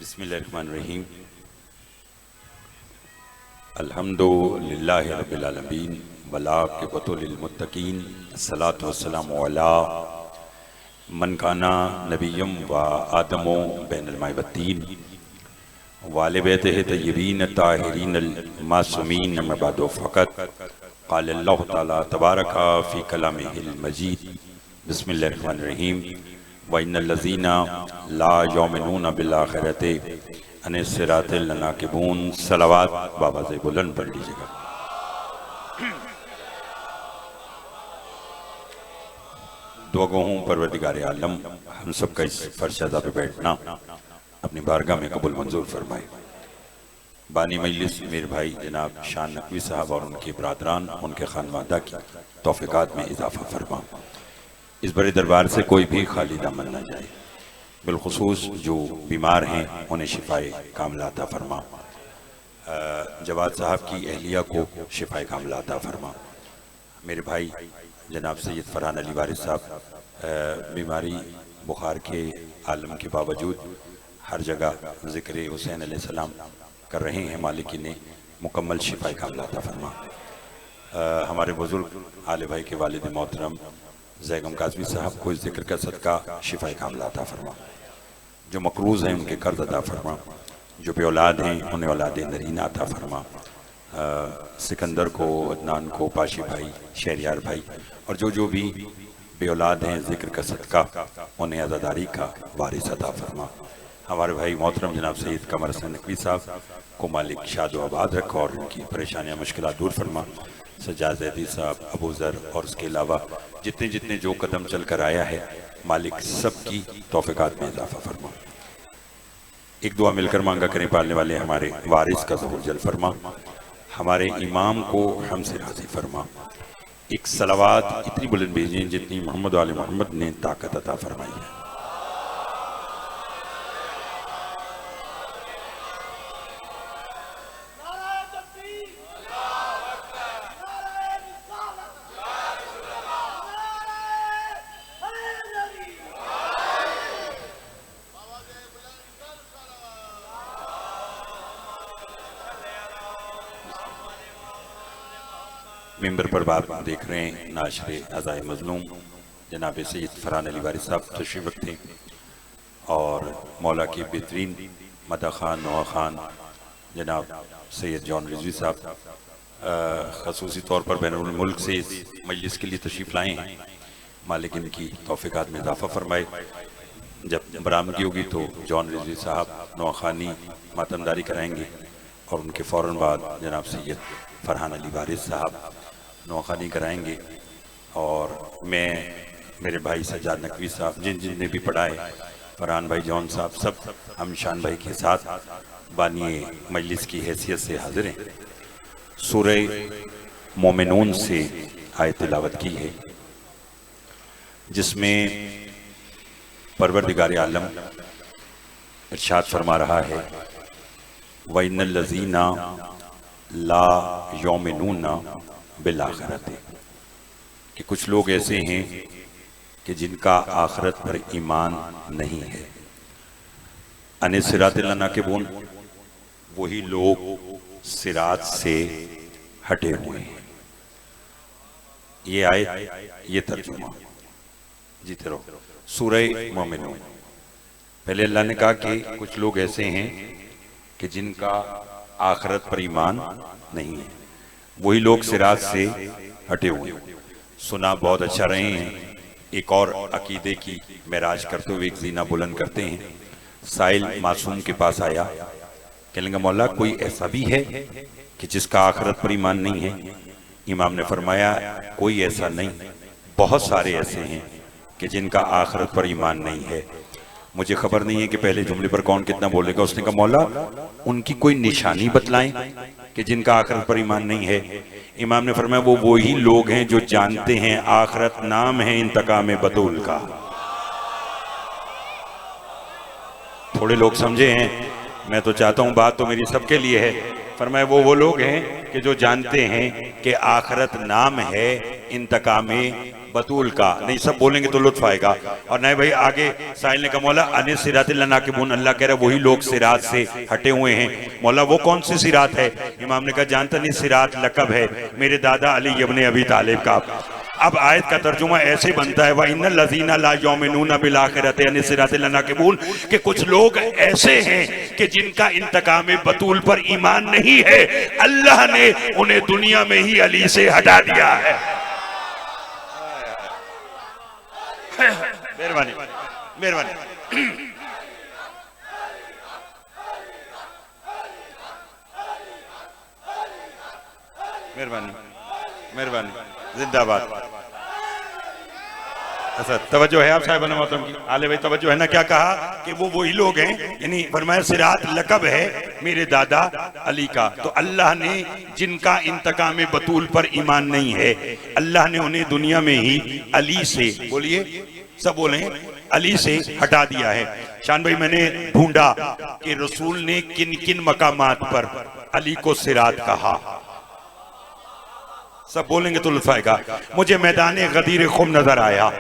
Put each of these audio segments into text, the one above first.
बिस्मिल्लाहिर्रहमानिर्रहीम। अल्हम्दुलिल्लाहि रब्बिल आलमीन वलाक़िबतु लिल मुत्तक़ीन। अस्सलातु वस्सलामु अला मन काना नबिय्यम व आदमो बैनल माइ वत्तीन व आले बैतिहि तय्यबीन ताहिरीन अल मासूमीन अम्मा बअदु फ़क़त क़ाल अल्लाहु तआला तबारका फ़ी कलामिहिल मजीद। बिस्मिल्लाहिर्रहमानिर्रहीम। व इन्नल लज़ीना ला युमिनूना बिल आखिरति अन सिरातिल लनाकिबून। सलावत बाबा से बुलंद पढ़ लीजिएगा। दुआ गो हूँ परवरदिगार आलम हम सबका इस फर्शदा पे बैठना अपनी बारगाह में कबूल मंजूर फरमाए। बानी मजलिस मेरे भाई जनाब शान नकवी साहब और उनके बरादरान उनके खानवादा की तौफीकात में इजाफा फरमा। इस बड़े दरबार से कोई भी खाली दामन न जाए। बिलखुसूस जो बीमार हैं उन्हें शिफाए कामिला अता फरमा। जवाद साहब की अहलिया को शिफाए कामिला अता फरमा। मेरे भाई जनाब सैयद फरहान अली वारिस साहब बीमारी बुखार के आलम के बावजूद हर जगह ज़िक्र हुसैन अलैहिस्सलाम कर रहे हैं। मालिक ने मुकम्मल शिफाए कामिला अता फरमा। हमारे बुजुर्ग आले भाई के वालिद मोहतरम ज़ैगम काज़मी साहब को इस जिक्र का सदका शिफाए कामिला अता फरमा। जो मकरूज़ हैं उनके कर्ज अता फरमा। जो बे औलाद हैं उन्हें औलाद नरीना अता फरमा। सिकंदर को, अदनान को, पाशी भाई, शहरियार भाई और जो भी बे औलाद हैं जिक्र का सदका उन्हें आज़ादारी का वारिस अता फरमा। हमारे भाई मोहतरम जनाब सैयद कमर हसन नकवी साहब को मालिक शाद आबाद रखा और उनकी परेशानियाँ मुश्किलात दूर फरमा। सज्जाद ज़ैदी साहब, अबू ज़र और उसके अलावा जितने जितने जो कदम चल कर आया है मालिक सबकी तौफीकात में इजाफा फरमा। एक दुआ मिलकर मांगा करें पालने वाले हमारे वारिस का ज़हूर जल फरमा। हमारे इमाम को हमसे राज़ी फरमा। एक सलावात इतनी बुलंद भेजें जितनी मोहम्मद आले मोहम्मद ने ताकत अता फरमाई है। मेंबर पर बात देख रहे हैं नाशरे अज़ाए मज़लूम जनाब सैयद फरहान अली वारिस साहब तशरीफ़ रखते और मौला की बेहतरीन मदा खान नवा खान जनाब सैयद जॉन रिजवी साहब ख़ुसूसी तौर पर बैनुल मुल्क से इस मजलिस के लिए तशरीफ़ लाए हैं। मालिक इनकी तौफीकात में इजाफ़ा फरमाए। जब बरामदगी होगी तो जॉन रिजवी साहब नवा खानी मातमदारी कराएँगे और उनके फ़ौरन बाद जनाब सैयद फरहान अली वारिस साहब नौखानी कराएंगे। और मैं मेरे भाई सज्जाद नकवी साहब जिन ने भी पढ़ाए, फरहान भाई जॉन साहब, सब हम शान भाई के साथ बानिए मजलिस की हैसियत से हाजिर हैं। सूरह मोमिनून से आयत तिलावत की है जिसमें परवरदिगार आलम इरशाद फरमा रहा है व इन्नल लज़ीना ला युमिनूना बिल आखिरति कि कुछ लोग ऐसे हैं कि जिनका आखिरत पर ईमान नहीं है। अन सिरातिल लनाकिबून वही लोग सिरात से हटे हुए हैं। ये आयत ये तर्जुमा जीते रहो सूरह मोमिनून। पहले अल्लाह ने कहा कि कुछ लोग ऐसे हैं कि जिनका आखिरत पर ईमान नहीं है, वही लोग सिरात से हटे हुए। सुना बहुत अच्छा रहे हैं। एक और अकीदे की मेराज करते हुए एक जीना बुलंद करते हैं। साइल मासूम के पास आया, कहने लगा मौला कोई ऐसा भी है कि जिसका आखिरत पर ईमान नहीं है? इमाम ने फरमाया कोई ऐसा नहीं, बहुत सारे ऐसे हैं कि जिनका आखिरत पर ईमान नहीं है। मुझे खबर नहीं है कि पहले जुमले पर कौन कितना बोलेगा। उसने कहा मौला उनकी कोई निशानी बतलाएं कि जिनका आखिरत पर ईमान नहीं है। इमाम ने फरमाया वो वही लोग हैं जो जानते हैं आखिरत नाम है इंतकाम बतूल का। थोड़े लोग समझे हैं, मैं तो चाहता हूं बात तो मेरी सबके लिए है। फरमाए वो लोग हैं कि जो जानते हैं कि आखिरत नाम है इंतकाम बतूल का। नहीं सब बोलेंगे तो लुत्फ आएगा। और नहीं भाई आगे साहिल ने कहा मौला अनिस सिरातिल नाकिबून, अल्लाह कह रहा है वही लोग सिरात से हटे हुए हैं। मौला वो कौन सी सिरात है? इमाम ने कहा जानता नहीं, सिरात लकब है मेरे दादा अली इब्ने अबी तालिब का। अब आयत का तर्जुमा ऐसे बनता है व इन्नल लज़ीना ला युमिनूना बिल आखिरति अनिस सिरातिल नाकिबून, कि कुछ लोग ऐसे हैं कि जिनका इंतकाम बतूल पर ईमान नहीं है, अल्लाह ने उन्हें दुनिया में ही अली से हटा दिया है। मेहरबानी मेहरबानी मेहरबानी मेहरबानी, जिंदाबाद। अच्छा तवज्जो है आप साहिबान मोहतरम की, आले भाई तवज्जो है ना। क्या कहा कि वो वही लोग हैं, यानी फरमाया सिरात लकब है मेरे दादा अली का। तो अल्लाह ने जिनका इंतकाम बतूल पर ईमान नहीं है, अल्लाह ने उन्हें दुनिया में ही अली से, बोलिए सब बोले, अली से हटा दिया है। शान भाई मैंने ढूंढा कि रसूल ने किन किन मकामात पर अली को सिरात कहा, सब बोलेंगे तो लुत्फ आएगा। मुझे मैदान गदीर खुम नजर आया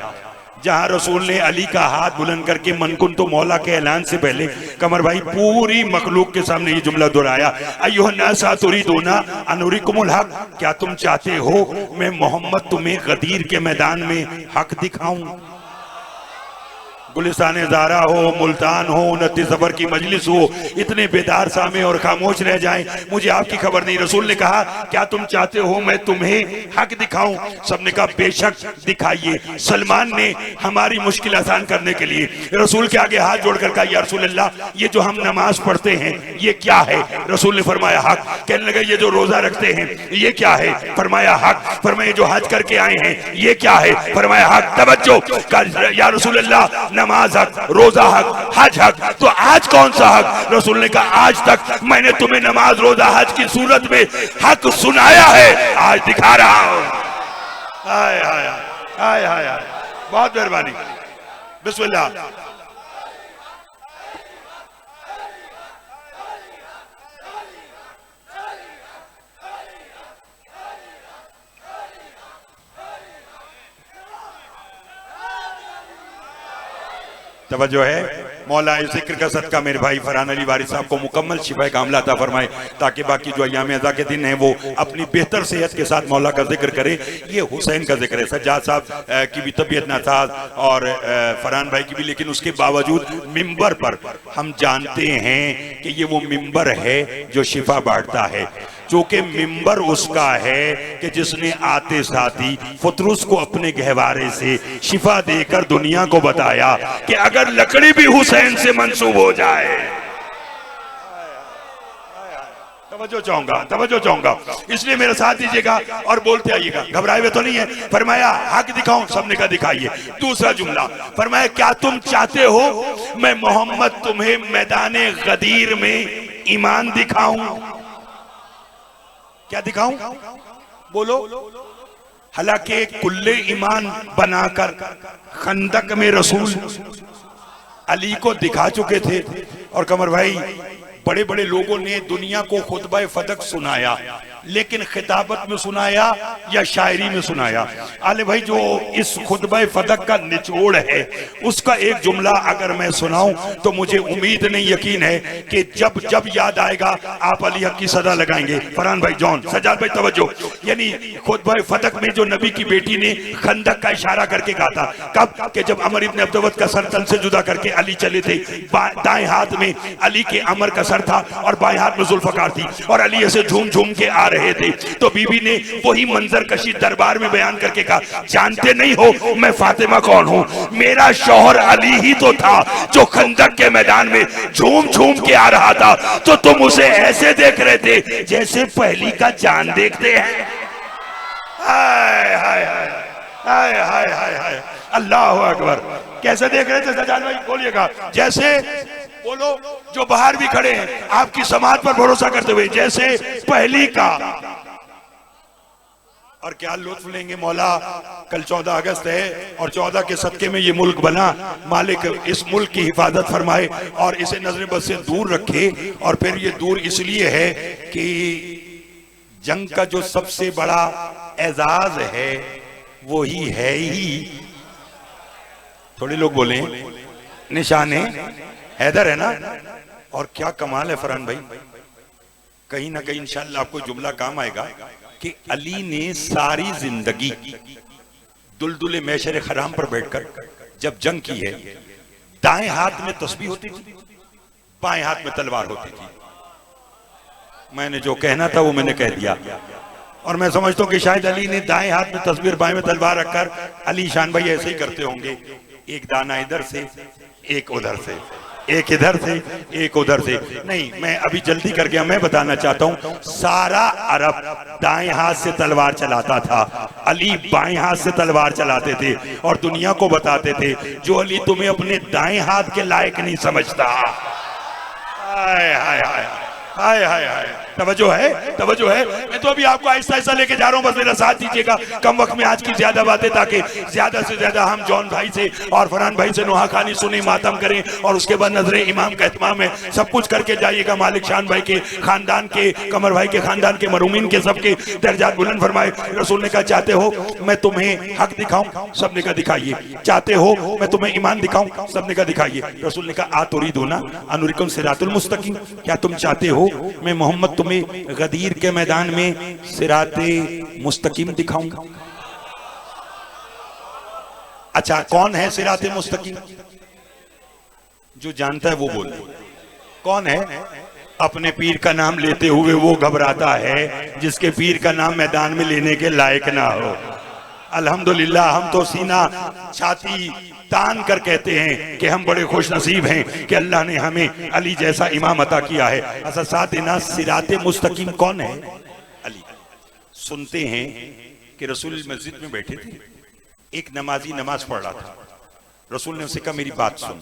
जहां रसूल ने अली का हाथ बुलंद करके मनकुन तो मौला के ऐलान से पहले कमर भाई पूरी मखलूक के सामने ये जुमला दोहराया, अय्युहन्नास तुरीदूना अन उरीकुमुल हक, क्या तुम चाहते हो मैं मोहम्मद तुम्हें गदीर के मैदान में हक दिखाऊं? गुलिस्तान ज़ारा हो, मुल्तान हो, 29 सफर की मजलिस हो, इतने बेदार सामे और खामोश रह जाएं, मुझे आपकी खबर नहीं। रसूल ने कहा क्या तुम चाहते हो मैं तुम्हें हक दिखाऊं? सबने कहा बेशक दिखाइए। सलमान ने हमारी मुश्किल आसान करने के लिए रसूल के आगे हाथ जोड़कर कहा या रसूल अल्लाह, ये जो हम नमाज पढ़ते हैं ये क्या है? रसूल ने फरमाया हक। कहने लगा ये जो रोजा रखते हैं ये क्या है? फरमाया हक। फरमाया जो हज करके आए हैं ये क्या है? फरमाया हक। तवज्जो, या रसूल अल्लाह नमाज हक, रोजा हक, हज हक, तो आज कौन सा हक? रसूल ने कहा आज तक मैंने तुम्हें नमाज रोजा हज की सूरत में हक सुनाया है, आज दिखा रहा हूं। हाय हाय हाय हाय हाय, बहुत मेहरबानी, बिस्मिल्लाह। तवज्जो है। मौला इस जिक्र का सदका मेरे भाई फरहान अली वारिस साहब को मुकम्मल शिफा कामला अता फरमाए, ताकि बाकी जो अय्याम अज़ा के दिन हैं वो अपनी बेहतर सेहत के साथ मौला का जिक्र करे। ये हुसैन का जिक्र है, सज्जाद साहब की भी तबीयत नासाज और फरहान भाई की भी, लेकिन उसके बावजूद मिंबर पर हम जानते हैं कि ये वो मिंबर है जो शिफा बांटता है, चूंकि मिंबर उसका है कि जिसने आते साथी फतरुस को अपने गहवारे से शिफा देकर दुनिया को बताया कि अगर लकड़ी भी हुसैन से मंसूब हो जाए। तवज्जो चाहूंगा, इसलिए मेरा साथ दीजिएगा और बोलते आइएगा, घबराए हुए तो नहीं है। फरमाया हक दिखाऊं, सबने कहा दिखाइए। दूसरा जुमला फरमाया क्या तुम चाहते हो मैं मोहम्मद तुम्हें मैदाने गदीर में ईमान दिखाऊं? क्या दिखाऊं? बोलो। हालांकि कुल्ले ईमान बनाकर खंदक में रसूल अली को दिखा चुके थे। और कमर भाई बड़े बड़े लोगों ने दुनिया को खुतबा फतक सुनाया, लेकिन खिताबत में सुनाया या शायरी में सुनाया? आले भाई जो इस खुतबा फतक का निचोड़ है उसका एक जुमला अगर मैं सुनाऊं तो मुझे उम्मीद नहीं यकीन है कि जब जब याद आएगा आप अली हक की सदा लगाएंगे। फरहान भाई जॉन, सज्जाद भाई तवज्जो, यानी खुतबा फतक में जो नबी की बेटी ने खंदक का इशारा करके कहा था, कब कि जब अमर इब्न अब्दवत का सर तल से जुदा करके अली चले थे, दाएं हाथ में अली के अमर का सर था और बाएं हाथ में जुल्फकार थी और अली ऐसे झूम झूम के आ रहे थे। तो बीबी ने वही मंजर कशी दरबार में बयान करके कहा जानते नहीं हो मैं फातिमा कौन हूं? मेरा शौहर अली ही तो था जो खंदक के मैदान में झूम झूम के आ रहा था, तो तुम उसे ऐसे देख रहे थे जैसे पहली का चांद देखते हैं। हाय हाय हाय हाय हाय हाय हाय, अल्लाह अकबर। कैसे देख रहे थे सज्जाद भाई? बोलिएगा। जैसे, बोलो, जो बाहर भी खड़े हैं आपकी समाज पर भरोसा करते हुए, जैसे पहली का। और क्या लुत्फ लेंगे मौला। कल 14 अगस्त है और 14 के सदके में ये मुल्क बना। मालिक इस मुल्क की हिफाजत फरमाए और इसे नजर बद से दूर रखे। और फिर ये दूर इसलिए है कि जंग का जो सबसे बड़ा एजाज है वो ही है ही, थोड़े लोग बोले निशाने हैदर है ना। और क्या कमाल है फरहान भाई, कहीं ना कहीं इंशाअल्लाह आपको जुमला काम आएगा कि अली ने सारी जिंदगी दुलदुले मैशर खराम पर बैठकर जब जंग की है, दाएं हाथ में तस्बीह होती थी, बाएं हाथ में तलवार होती थी। मैंने जो कहना था वो मैंने कह दिया। और मैं समझता हूँ कि शायद अली ने दाएं हाथ में तस्बीर बाएं में तलवार रखकर, अली शान भाई ऐसे ही करते होंगे, एक दाना इधर से एक उधर से, एक इधर से एक उधर से। नहीं, मैं अभी जल्दी कर गया। मैं बताना चाहता हूं सारा अरब दाएं हाथ से तलवार चलाता था, अली बाएं हाथ से तलवार चलाते थे और दुनिया को बताते थे जो अली तुम्हें अपने दाएं हाथ के लायक नहीं समझता। हाय हाय हाय हाय हाय हाय, तवज्जो है, तवज्जो है। मैं तो अभी आपको आहिस्ता आहिस्ता लेके जा रहा हूँ, बस मेरा साथ दीजिएगा। कम वक्त में आज की ज्यादा बातें, ताकि ज्यादा से ज्यादा हम जॉन भाई से और फरहान भाई से नुहा खानी सुने, मातम करें और उसके बाद नजरे इमाम का इत्माम है। सब कुछ करके जाइएगा। मालिक शान भाई के खानदान के, कमर भाई के खानदान के, मरूमीन के, सबके दर्जात बुलंद फरमाए। रसूल ने कहा चाहते हो मैं तुम्हें हक दिखाऊं? सबने कहा दिखाइए। चाहते हो मैं तुम्हें ईमान दिखाऊं? सबने कहा दिखाइए। रसूल ने कहा आतुरीदूना अनुरिकुम सिरातुल मुस्तकीम, क्या तुम चाहते हो मैं मोहम्मद तुम्हें गदीर के मैदान में सिराते मुस्तकीम दिखाऊंगा? अच्छा, कौन है सिराते मुस्तकीम? जो जानता है वो बोले कौन है? अपने पीर का नाम लेते हुए वो घबराता है जिसके पीर का नाम मैदान में लेने के लायक ना हो। अल्हम्दुलिल्लाह, हम तो सीना छाती तान कर कहते हैं कि हम बड़े खुश नसीब हैं कि अल्लाह ने हमें अली जैसा इमाम अता किया है। अच्छा, साथ सिराते मुस्तकीम कौन है? अली। सुनते हैं कि रसूल मस्जिद में बैठे थे, एक नमाजी नमाज पढ़ रहा था। रसूल ने उसे कहा मेरी बात सुन।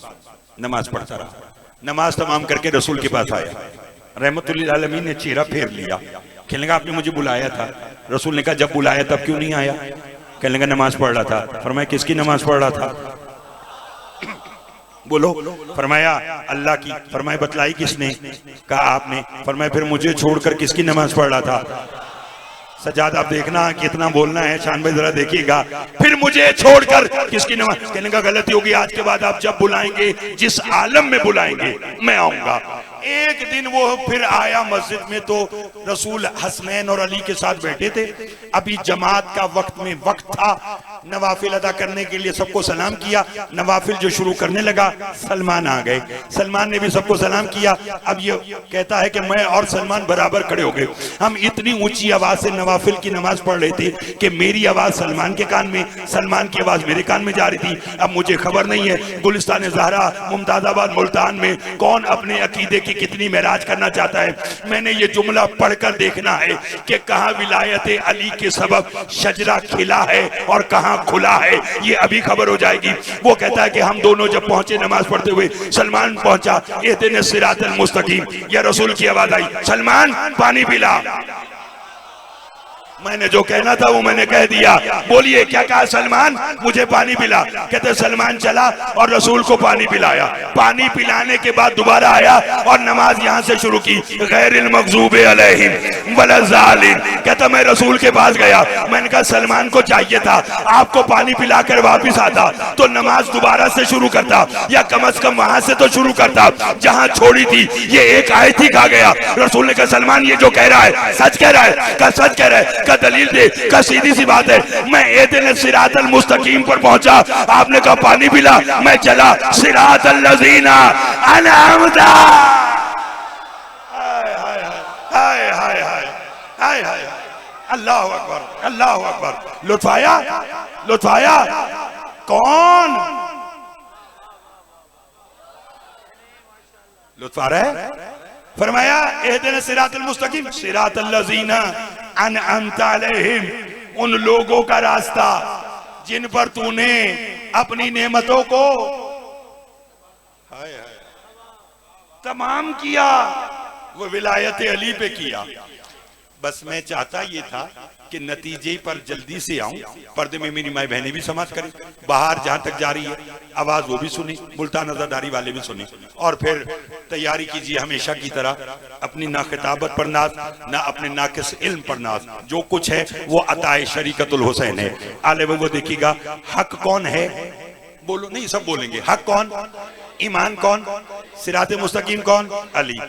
नमाज पढ़ता रहा, नमाज तमाम करके रसूल के पास आया। रहमतुल लिल आलमीन ने चेहरा फेर लिया। कहने लगा आपने मुझे बुलाया था। रसूल ने कहा जब बुलाया तब क्यों नहीं आया? कहने लगा नमाज पढ़ रहा था। फरमाया किसकी नमाज पढ़ रहा था? बोलो। फरमाया अल्लाह की। फरमाया बतलाई किसने? कहा आपने। फरमाया फिर मुझे छोड़कर किसकी नमाज पढ़ रहा था? सजाद आप देखना कितना बोलना है, शान भाई जरा देखिएगा। फिर मुझे छोड़कर किसकी नमाज? कहने का गलती होगी, आज के बाद आप जब बुलाएंगे, जिस आलम में बुलाएंगे मैं आऊंगा। एक दिन वो फिर आया मस्जिद में, तो रसूल हसनैन और अली के साथ बैठे थे। अभी जमात का वक्त था, नवाफिल अदा करने के लिए सबको सलाम किया। नवाफिल जो शुरू करने लगा, सलमान आ गए। सलमान ने भी सबको सलाम किया। अब ये कहता है कि मैं और सलमान बराबर खड़े हो गए। हम इतनी ऊंची आवाज से नवाफिल की नमाज पढ़ रहे थे कि मेरी आवाज सलमान के कान में, सलमान की आवाज मेरे कान में जा रही थी। अब मुझे खबर नहीं है गुलिस्तान ज़हरा मुमताज़ाबाद मुल्तान में कौन अपने अकीदे की कितनी महराज करना चाहता है। मैंने ये जुमला पढ़कर देखना है कि कहाँ विलायत अली के सबब शजरा खिला है और कहाँ खुला है, ये अभी खबर हो जाएगी। वो कहता है कि हम दोनों जब पहुंचे नमाज पढ़ते हुए, सलमान पहुंचा, इहदिन सिरातल मुस्तकीम, या रसूल की आवाज आई सलमान पानी पिला। मैंने जो कहना था वो मैंने कह दिया। बोलिए क्या कहा? सलमान मुझे पानी पिला। कहते सलमान चला और रसूल को पानी पिलाया। पानी पिलाने के बाद दोबारा आया और नमाज यहाँ से शुरू की, गैरिल मग़ज़ूबि अलैहिम वलज़्ज़ालिन। कहता मैं रसूल के पास गया, मैंने कहा सलमान को चाहिए था आपको पानी पिलाकर वापिस आता तो नमाज दोबारा से शुरू करता, या कम अज कम वहां से तो शुरू करता जहां छोड़ी थी। ये एक आयत ही खा गया। रसूल ने कहा सलमान ये जो कह रहा है सच कह रहा है? का सच कह रहा है? दलील दे। का सीधी सी बात है, मैं इहदिन सिरातल मुस्तकीम पर पहुंचा, आपने कहा पानी पिला, मैं चला सिरातल लज़ीना अनअमता। हाय हाय हाय हाय हाय हाय, अल्लाहु अकबर, अल्लाहु अकबर। लुत्फाया, लुत्फाया कौन? लुत्फा रहे? फरमाया इहदिन सिरातल मुस्तकीम सिरातल लज़ीना अनअमता अलैहिम, उन लोगों का रास्ता जिन पर तूने अपनी नेमतों को तमाम किया, वो विलायत अली पे किया। बस मैं चाहता ये था कि नतीजे पर जल्दी से आऊं, पर्दे में मेरी माई बहनें भी समाज करें, बाहर जहां तक जा रही है आवाज वो भी सुनी, मुल्तान नजरदारी वाले भी सुने, और फिर तैयारी कीजिए हमेशा की तरह अपनी ना खिताबत पर नाज, ना अपने नाकिस इल्म पर नाज, जो कुछ है वो अताए शरीकतुल हुसैन है। आले वो देखिएगा हक कौन है, बोलो नहीं सब बोलेंगे, हक कौन, ईमान कौन, सिराते मुस्तकीम कौन, अली।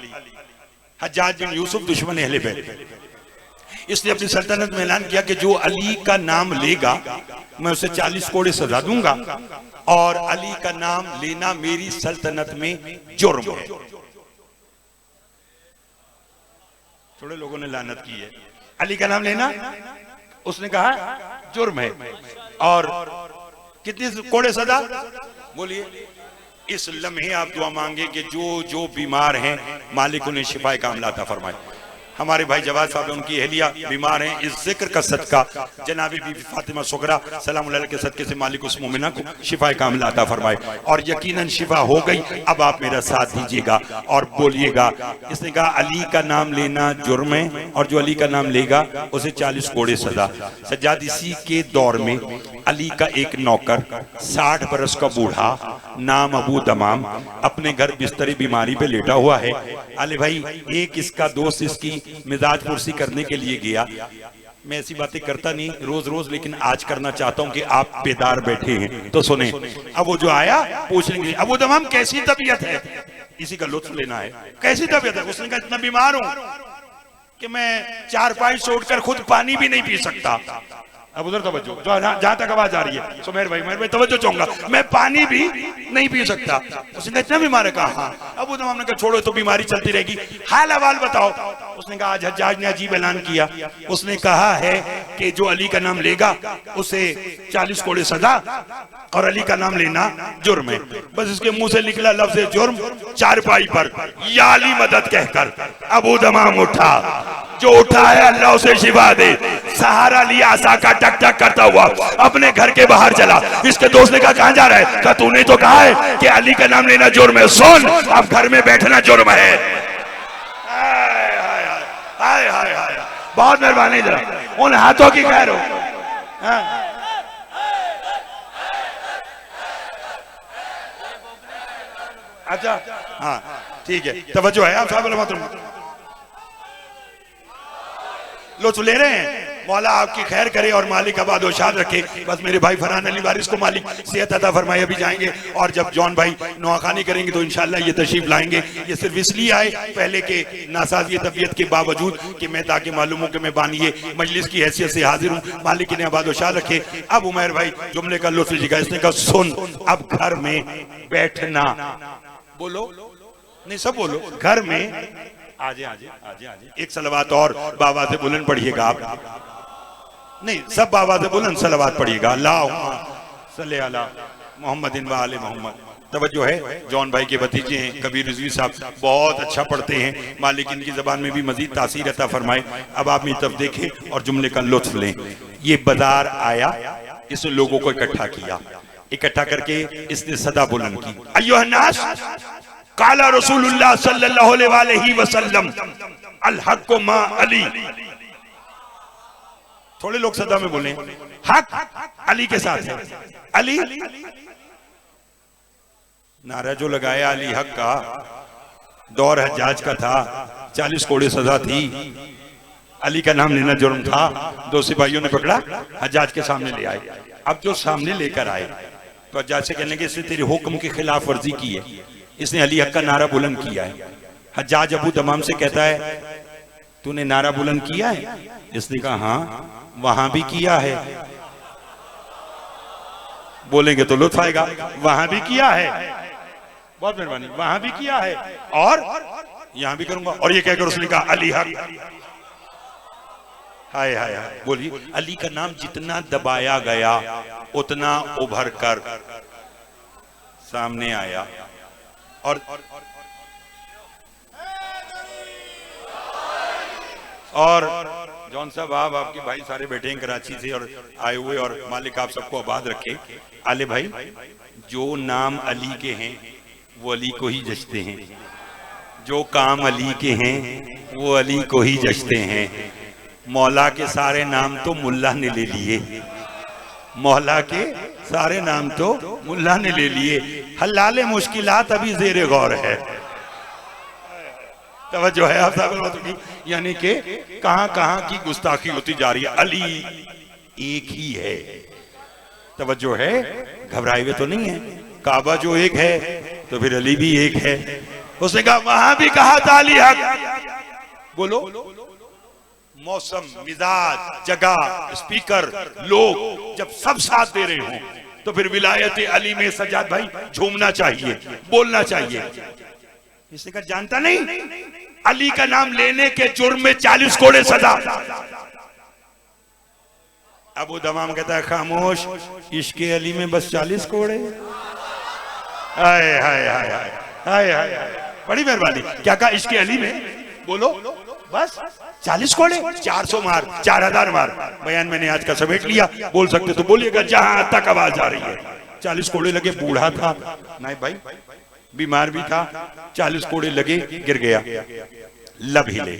हज्जाज बिन यूसुफ दुश्मन अहले बैत, इसने अपनी सल्तनत में ऐलान किया कि जो अली का नाम लेगा मैं उसे 40 कोड़े सजा दूंगा, और अली का नाम लेना मेरी सल्तनत में जुर्म है। थोड़े लोगों ने लानत की है, अली का नाम लेना उसने कहा जुर्म है, और कितनी कोड़े सजा, बोलिए। इस लम्हे आप दुआ मांगे कि जो जो बीमार हैं मालिक उन्हें शिफाए कामिला अता फरमाए। हमारे भाई जवाद साहब उनकी अहलिया बीमार हैं, इस जिक्र का सदका जनाबी बीबी फातिमा सुगरा सलाम अलैहा के सदके से मालिक उस मोमिना को शिफाए कामिला अता फरमाए, और यकीनन शिफा हो गई। अब आप मेरा साथ दीजिएगा और बोलिएगा, इसने कहा अली का नाम लेना जुर्म है, और जो अली का नाम लेगा उसे 40 कोड़े सजा। सज्जाद इसी के दौर में अली का एक नौकर 60 बरस का बूढ़ा नाम अबू दमाम अपने घर बिस्तरी बीमारी पे लेटा हुआ है। अली भाई एक इसका दोस्त इसकी मिजाज पुरसी करने के लिए गया। मैं ऐसी बातें करता नहीं रोज रोज, लेकिन आज करना चाहता हूं कि आप बेदार बैठे हैं तो सुने। अब वो जो आया पूछने के लिए, अबू दमाम कैसी तबीयत है, इसी का लुत्फ लेना है, कैसी तबीयत है। उसने कहा इतना बीमार हूं कि मैं चारपाई छोड़कर खुद पानी भी नहीं पी सकता। अब उधर तवज्जो, जहां तक आवाज आ रही है सुमेर भाई तवज्जो चाहूंगा, मैं पानी भी नहीं पी सकता। उसने कहा इतना बीमार है, कहा हाँ। अब उधर हमने कहा छोड़ो तो बीमारी चलती रहेगी, हाल अहवाल बताओ। उसने कहा आज हज्जाज ने अजीब ऐलान किया, उसने कहा है कि जो अली का नाम लेगा उसे 40 कोड़े सजा, और अली का नाम लेना जुर्म है। बस इसके मुंह से निकला लफ्ज जुर्म, चारपाई पर या अली मदद कहकर अबू दमाम उठा। जो उठा है अल्लाह उसे शिफा दे। सहारा लिया आसा का टक टक करता हुआ अपने घर के बाहर चला। इसके दोस्त ने कहा कहां जा रहा है, कहा तूने तो कहा है कि अली का नाम लेना जुर्म है, सुन अब घर में बैठना जुर्म है। हाय हाय हाय हाय हाय, बहुत मेहरबानी, जरा उन हाथों की खैर हो। अच्छा हाँ ठीक है, तवज्जो है आप साहब, लुत्फ ले रहे हैं। मौला आपकी खैर करे और मालिक आबाद शाद रखे। बस मेरे भाई फरहान अली वारिस को मालिक सेहत अता फरमाए। अभी जाएंगे और जब जॉन भाई नौखानी करेंगे तो इंशाल्लाह ये तशरीफ लाएंगे। ये सिर्फ इसलिए आए पहले के नासाजी तबीयत के बावजूद कि मैं ताकि मालूम हो कि मैं बानिए मजलिस की हैसियत से हाजिर हूँ। मालिक इन्हें आबाद शाद रखे। अब उमैर भाई जुमले का लुत्फ लीजिएगा। इसने कहा सुन अब घर में बैठना, बोलो नहीं सब बोलो, घर में आजे आजे आजे आजे। एक सलवात और बाबा से बुलंद पढ़िएगा आप, नहीं सब बाबा से बुलंद सलवात पढ़िएगा। अल्लाहुम्मा सल्ली अला मुहम्मदिन व आले मोहम्मद। तवज्जो है, जॉन भाई के भतीजे हैं कबीर रिजवी साहब, बहुत अच्छा पढ़ते हैं। मालिक इनकी जबान में भी मजीद तासीर अता फरमाए। अब आप मेरी तरफ देखें और जुमले का लुत्फ लें। ये बाजार आया, इस लोगों को इकट्ठा किया, इकट्ठा करके इसने सदा बुलंद की, अय्युहन्नास काला रसूलुल्लाह सल्लल्लाहु अलैहि वसल्लम अल हक मा अली। थोड़े लोग सदा में बोले हक अली के साथ है। अली नारा जो लगाया अली हक का, दौर हज्जाज का था, 40 कोड़े सजा थी, अली का नाम लेना जुर्म था। दो सिपाहियों ने पकड़ा, हज्जाज के सामने ले आए। अब जो सामने लेकर आए तो हज्जाज से कहने लगे इसने तेरे हुक्म की खिलाफ वर्जी की है, इसने अली हक का नारा बुलंद किया है। हज्जाज अबू दमाम से कहता है तूने नारा बुलंद किया है? इसने कहा हाँ वहां भी किया है। बोलेंगे तो लुत्फ आएगा, वहां भी किया है, बहुत मेहरबानी, वहां भी किया है और यहां भी करूंगा। और ये कहकर उसने कहा अली हक। हाय हाय हाय, बोलिए। अली का नाम जितना दबाया गया उतना उभर कर सामने आया। और जॉन साहब आप आपके भाई सारे बैठे हैं कराची से और आए हुए, और मालिक आप सबको आबाद रखे। आले भाई जो नाम अली के हैं वो अली को ही जचते हैं, जो काम अली के हैं वो अली को ही जचते हैं। मौला के सारे नाम तो मुल्ला ने ले लिए, मौला के सारे नाम तो मुल्ला ने ले लिए। हल्लाले मुश्किलात अभी ज़ेरे गौर है। तवज्जो है आप साहब, यानी कि कहां कहां की गुस्ताखी होती जा रही है। अली एक ही है, तवज्जो है, घबराए हुए तो नहीं है। काबा जो एक है तो फिर अली भी एक है। उसने कहा वहां भी कहा था अली हक। बोलो, मौसम, मिजाज, जगह, स्पीकर, लोग जब सब साथ दे रहे हों तो फिर विलायत अली में सज्जाद भाई झूमना चाहिए, बोलना चाहिए। इसने कहा जानता नहीं, अली का नाम लेने के जुर्म में 40 कोड़े सजा। अबू दमाम कहता है खामोश, इश्के अली में बस 40 कोड़े। हाय हाय हाय हाय हाय हाय, बड़ी मेहरबानी। क्या कहा इश्के अली में? बोलो बस 40 कोड़े, 400 मार, 4000 मार। बयान मैंने आज का समेट लिया, बोल सकते तो बोलिएगा जहां तक आवाज आ रही है। 40 कोड़े लगे, बूढ़ा था नाइब भाई, बीमार भी था, 40 कोड़े लगे, गिर गया, लब हिले।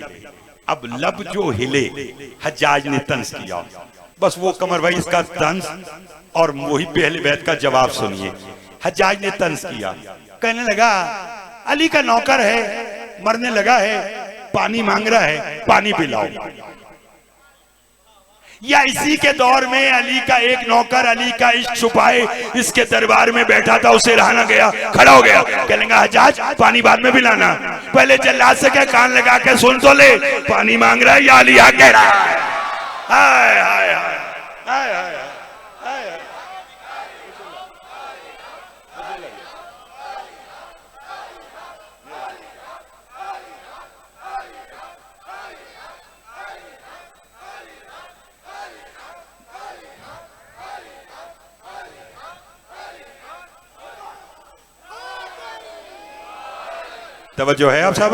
अब लब जो हिले, हज्जाज ने तंज किया, बस वो कमर भाई इसका तंज और वही पहले बैत का जवाब सुनिए। हज्जाज ने तंज किया, कहने लगा अली का नौकर है, मरने लगा है, पानी मांग रहा है, पानी पिलाओ। या इसी के दौर में अली का एक नौकर अली का इश्क छुपाए इसके दरबार में बैठा था, उसे रहना गया, खड़ा हो गया, कहेंगे हज्जाज पानी बाद में पिलाना, पहले जल्लाद से क्या कान लगा के सुन तो ले, पानी मांग रहा है या अली हक कह रहा है। हाय हाय हाय हाय हाय हाय। तवज्जो है आप साहब,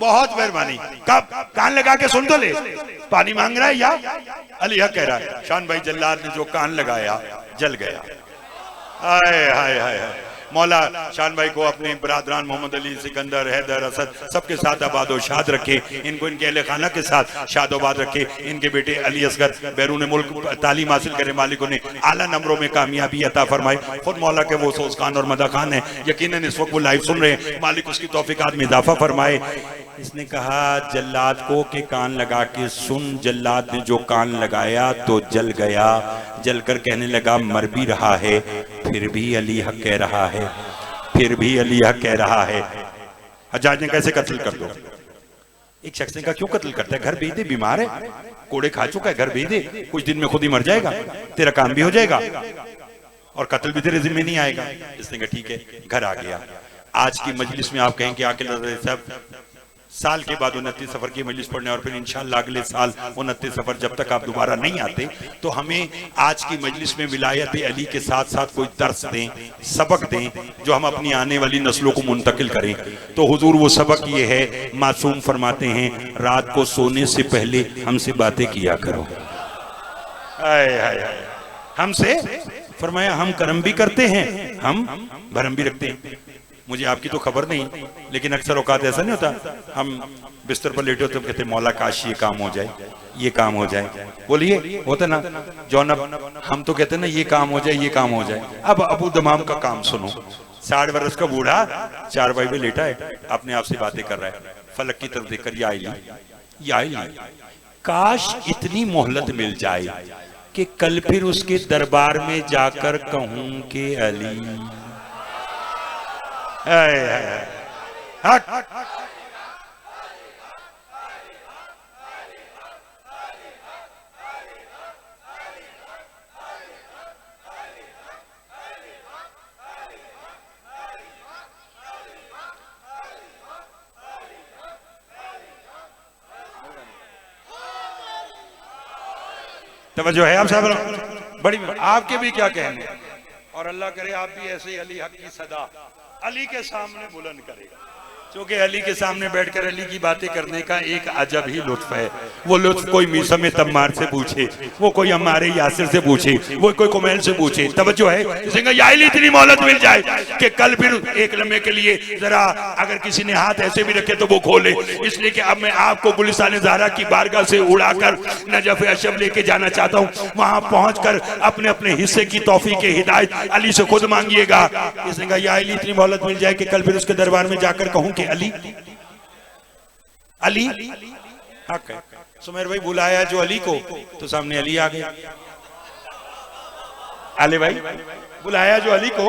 बहुत मेहरबानी। कब कान लगा के सुन तो ले, पानी मांग रहा है या अली हक कह रहा है। शान भाई जल्लाद ने जो कान लगाया जल गया। हाय हाय हाय। मौला शान भाई को अपने बरादरान मोहम्मद अली, सिकंदर, हैदर, असद सबके साथ आबाद और शाद रखे, इनको इनके अहले खाना के साथ शादोबाद रखे। इनके बेटे अली असगर बैरून मुल्क तालीम हासिल करे, मालिक ने आला नंबरों में कामयाबी अता फरमाए। खुद मौला के वो सोज खान और मदा खान है, यकीनन इस वक्त वो लाइव सुन रहे हैं, मालिक उसकी तौफीकात में इजाफा फरमाए। इसने कहा जल्लाद को कि कान लगा के सुन। जल्लाद ने जो कान लगाया तो जल गया, जलकर कहने लगा मर भी रहा है फिर भी अली हक कह रहा है, फिर भी अली हक कह रहा है। हज्जाज ने कैसे कत्ल कर दो? एक शख्स ने कहा क्यों कत्ल करता है, घर भेज दे, बीमार है, कोड़े खा चुका है, घर भेज दे, कुछ दिन में खुद ही मर जाएगा, तेरा काम भी हो जाएगा और कत्ल भी तेरे जिम्मे नहीं आएगा। इसने कहा ठीक है, घर आ गया। आज की मजलिस में आप कहें कि आकिल साहब साल के बाद 29 सफर की मजलिस पढ़ने और फिर इंशाअल्लाह अगले साल 29 सफर जब तक आप दोबारा नहीं आते तो हमें आज की मजलिस में विलायत अली के साथ साथ कोई दर्स दें, सबक दें जो हम अपनी आने वाली नस्लों को मुंतकिल करें। तो हुजूर वो सबक ये है, मासूम फरमाते हैं रात को सोने से पहले हमसे बातें किया करो। हमसे फरमाया हम करम भी करते हैं, हम भरम भी रखते हैं। मुझे आपकी तो खबर नहीं, लेकिन अक्सर औकात ऐसा नहीं होता, हम बिस्तर पर लेटे होते तो कहते मौला काश ये काम हो जाए, ये काम हो जाए। बोलिए होता ना जौनब, हम तो कहते ना ये काम हो जाए, ये काम हो जाए। अब अबू दमाम का काम सुनो, 60 वर्ष का बूढ़ा चारपाई पे लेटा है, अपने आप से बातें कर रहा है, फलक की तरफ देखकर ये आई काश इतनी मोहलत मिल जाए कि कल फिर उसके दरबार में जाकर कहूं कि अली हक। तवज्जो है आप साहब, बड़ी आपके भी क्या कहने, और अल्लाह करे आप भी ऐसे अली हक की सदा अली के सामने बुलंद करेगा। क्योंकि अली के सामने बैठकर अली की बातें करने का एक अजब ही लुत्फ है। वो लुत्फ कोई मीसा में तम्मार से पूछे, वो कोई हमारे यासिर से पूछे, वो कोई कुमैल से पूछे, तवज्जो है। अली इतनी मोहलत मिल जाए कि कल फिर एक लम्हे के लिए जरा अगर किसी ने हाथ ऐसे भी रखे तो वो खोले, इसलिए कि अब मैं आपको गुलिस्तान ज़हरा की बारगाह से उड़ाकर नजफ अशरफ लेके जाना चाहता हूँ। वहां पहुंचकर अपने अपने हिस्से की तौफीक हिदायत अली से खुद मांगिएगा। इसने कहा या अली इतनी मोहलत मिल जाए कि कल फिर उसके दरबार में जाकर कहूं कि अली अली हक है। सुमेर भाई बुलाया जो अली को, तो सामने अली आ गया। अली भाई बुलाया जो अली को,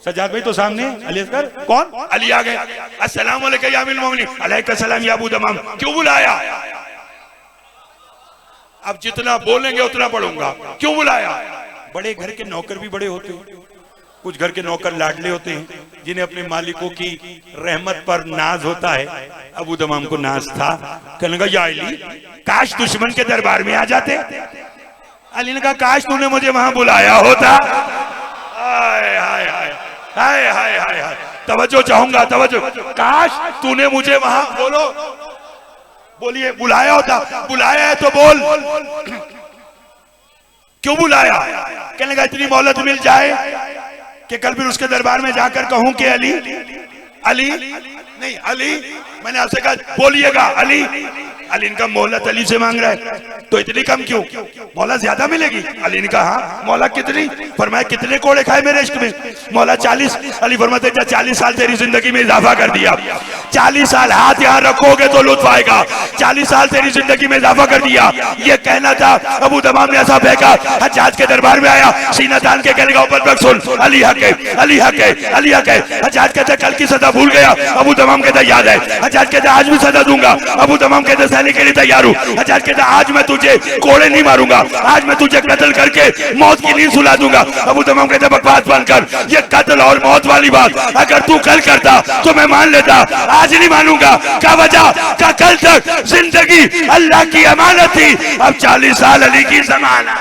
सजाद भाई तो सामने अली असगर कौन? अली आ गए। अस्सलाम वालेकुम या अमीरुल मोमिनीन। अलैकुम सलाम या अबू दमाम। क्यों बुलाया? अब जितना बोलेंगे उतना पढ़ूंगा। क्यों बुलाया? बड़े घर के नौकर भी बड़े होते हैं, कुछ घर के नौकर लाडले होते हैं जिन्हें अपने मालिकों की रहमत पर नाज होता है। अबू दमाम को नाज था। कहने लगा या अली काश दुश्मन के दरबार में आ जाते। अली ने कहा काश तूने मुझे वहां बुलाया होता। हाय हाय हाय हाय हाय हाय हाय, तवज्जो चाहूंगा, तवज्जो। काश तूने मुझे वहां, बोलो बोलिए, बुलाया होता। बुलाया है तो बोल, क्यों बुलाया? कहने लगा इतनी मोहलत मिल जाए कि कल फिर उसके दरबार में जाकर कहूं कि अली अली नहीं अली, मैंने आपसे कहा बोलिएगा अली। अली ने कहा मोहलत अली से मांग रहा है तो इतनी कम क्यों? मौला ज्यादा मिलेगी? अली ने कहा हाँ। मौला कितनी? फरमाया कितने कोड़े खाए मेरे इश्क में? मौला 40। अली फरमाते 40 साल तेरी जिंदगी में इजाफा कर दिया। 40 साल हाथ यहाँ रखोगे तो लुत्फ आएगा। 40 साल तेरी जिंदगी में इजाफा कर दिया। ये कहना था। अबू दमाम ने ऐसा फेंका, हज्जाज के दरबार में आया, सीना तान के कहने का ऊपर सुन अली हक है, अली हक है, अली हक है। हज्जाज कहते कल की सजा भूल गया। अबू दमाम कहता याद है। हज्जाज कहते आज भी सजा दूंगा। अबू दमाम कहते सहने के लिए तैयार हूं। हज्जाज कहता आज मैं तुझे कोड़े नहीं मारूंगा, आज मैं तुझे कत्ल करके मौत की नींद सुला दूंगा। अबू दमाम कहता बकवास बंद कर, ये कत्ल और मौत वाली बात अगर तू कल करता तो मैं मान लेता, आज नहीं मानूंगा। क्या वजह? का कल तक जिंदगी अल्लाह की अमानत थी, अब 40 साल अली की जमानत।